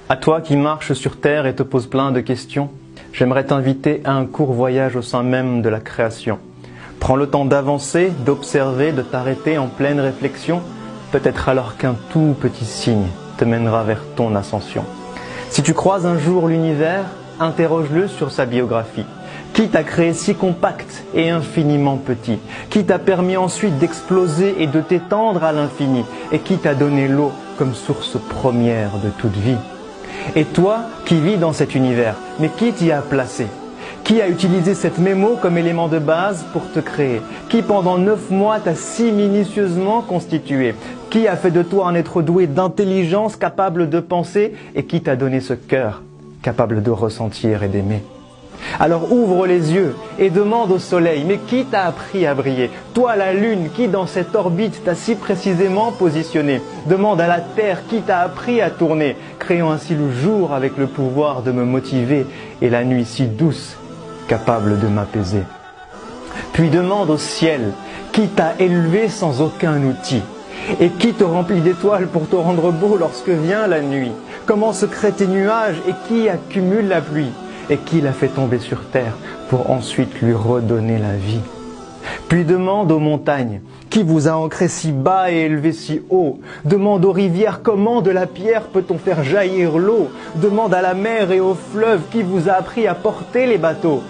À toi qui marches sur terre et te poses plein de questions, j'aimerais t'inviter à un court voyage au sein même de la création. Prends le temps d'avancer, d'observer, de t'arrêter en pleine réflexion, peut-être alors qu'un tout petit signe te mènera vers ton ascension. Si tu croises un jour l'univers, interroge-le sur sa biographie. Qui t'a créé si compact et infiniment petit? Qui t'a permis ensuite d'exploser et de t'étendre à l'infini? Et qui t'a donné l'eau comme source première de toute vie? Et toi qui vis dans cet univers, mais qui t'y a placé? Qui a utilisé cette mémo comme élément de base pour te créer? Qui pendant 9 mois t'a si minutieusement constitué? Qui a fait de toi un être doué d'intelligence capable de penser et qui t'a donné ce cœur capable de ressentir et d'aimer? Alors ouvre les yeux et demande au soleil, mais qui t'a appris à briller? Toi la lune, qui dans cette orbite t'a si précisément positionné? Demande à la terre, qui t'a appris à tourner, créant ainsi le jour avec le pouvoir de me motiver et la nuit si douce, capable de m'apaiser. Puis demande au ciel, qui t'a élevé sans aucun outil? Et qui te remplit d'étoiles pour te rendre beau lorsque vient la nuit? Comment se créent tes nuages et qui accumule la pluie? Et qui l'a fait tomber sur terre pour ensuite lui redonner la vie? Puis demande aux montagnes, qui vous a ancré si bas et élevé si haut? Demande aux rivières, comment de la pierre peut-on faire jaillir l'eau? Demande à la mer et aux fleuves, qui vous a appris à porter les bateaux?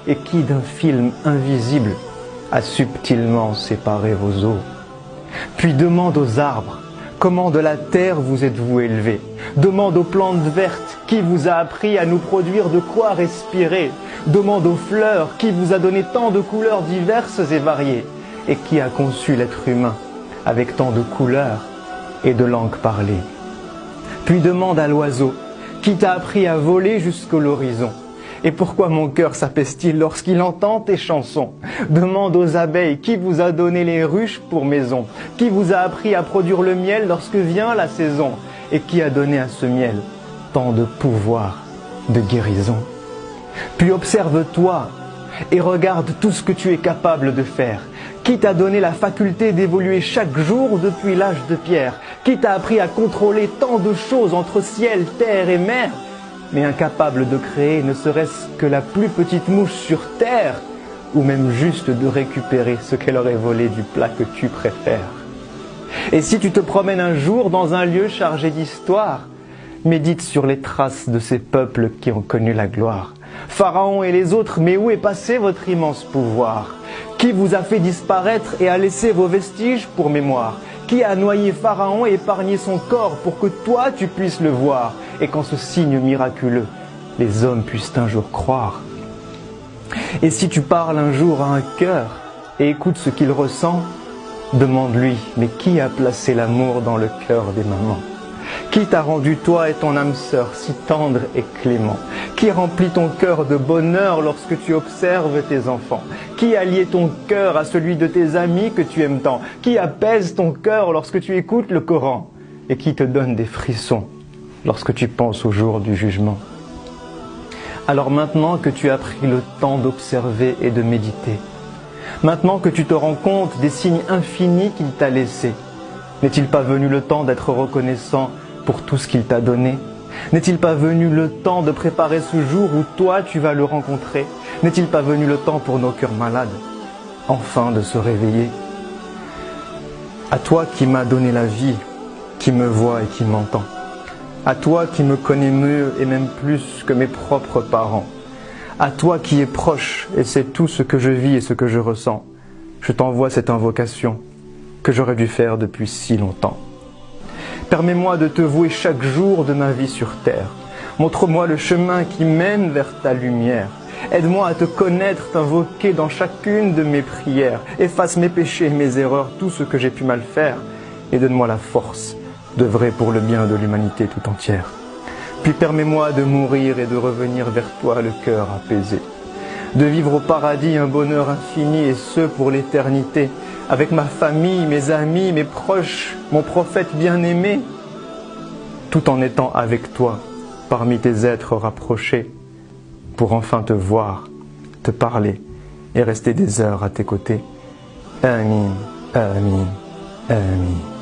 Et qui d'un film invisible a subtilement séparé vos eaux? Puis demande aux arbres, comment de la terre vous êtes-vous élevé? Demande aux plantes vertes, qui vous a appris à nous produire de quoi respirer? Demande aux fleurs, qui vous a donné tant de couleurs diverses et variées? Et qui a conçu l'être humain avec tant de couleurs et de langues parlées? Puis demande à l'oiseau, qui t'a appris à voler jusqu'à l'horizon? Et pourquoi mon cœur s'apaise-t-il lorsqu'il entend tes chansons? Demande aux abeilles, qui vous a donné les ruches pour maison? Qui vous a appris à produire le miel lorsque vient la saison? Et qui a donné à ce miel tant de pouvoir, de guérison? Puis observe-toi et regarde tout ce que tu es capable de faire. Qui t'a donné la faculté d'évoluer chaque jour depuis l'âge de pierre? Qui t'a appris à contrôler tant de choses entre ciel, terre et mer? Mais incapable de créer ne serait-ce que la plus petite mouche sur terre, ou même juste de récupérer ce qu'elle aurait volé du plat que tu préfères. Et si tu te promènes un jour dans un lieu chargé d'histoire, médite sur les traces de ces peuples qui ont connu la gloire. Pharaon et les autres, mais où est passé votre immense pouvoir? Qui vous a fait disparaître et a laissé vos vestiges pour mémoire? Qui a noyé Pharaon et épargné son corps pour que toi tu puisses le voir? Et qu'en ce signe miraculeux, les hommes puissent un jour croire. Et si tu parles un jour à un cœur et écoutes ce qu'il ressent, demande-lui, mais qui a placé l'amour dans le cœur des mamans? Qui t'a rendu toi et ton âme sœur si tendre et clément? Qui remplit ton cœur de bonheur lorsque tu observes tes enfants? Qui a lié ton cœur à celui de tes amis que tu aimes tant? Qui apaise ton cœur lorsque tu écoutes le Coran? Et qui te donne des frissons lorsque tu penses au jour du jugement? Alors maintenant que tu as pris le temps d'observer et de méditer, maintenant que tu te rends compte des signes infinis qu'il t'a laissés, n'est-il pas venu le temps d'être reconnaissant pour tout ce qu'il t'a donné? N'est-il pas venu le temps de préparer ce jour où toi tu vas le rencontrer? N'est-il pas venu le temps pour nos cœurs malades, enfin de se réveiller? À toi qui m'as donné la vie, qui me voit et qui m'entend, à toi qui me connais mieux et même plus que mes propres parents, à toi qui es proche et sais tout ce que je vis et ce que je ressens, je t'envoie cette invocation que j'aurais dû faire depuis si longtemps. Permets-moi de te vouer chaque jour de ma vie sur terre. Montre-moi le chemin qui mène vers ta lumière. Aide-moi à te connaître, t'invoquer dans chacune de mes prières. Efface mes péchés, mes erreurs, tout ce que j'ai pu mal faire. Et donne-moi la force d'œuvrer pour le bien de l'humanité tout entière. Puis permets-moi de mourir et de revenir vers toi le cœur apaisé. De vivre au paradis un bonheur infini et ce pour l'éternité. Avec ma famille, mes amis, mes proches, mon prophète bien-aimé, tout en étant avec toi, parmi tes êtres rapprochés, pour enfin te voir, te parler et rester des heures à tes côtés. Amin, amin, amin.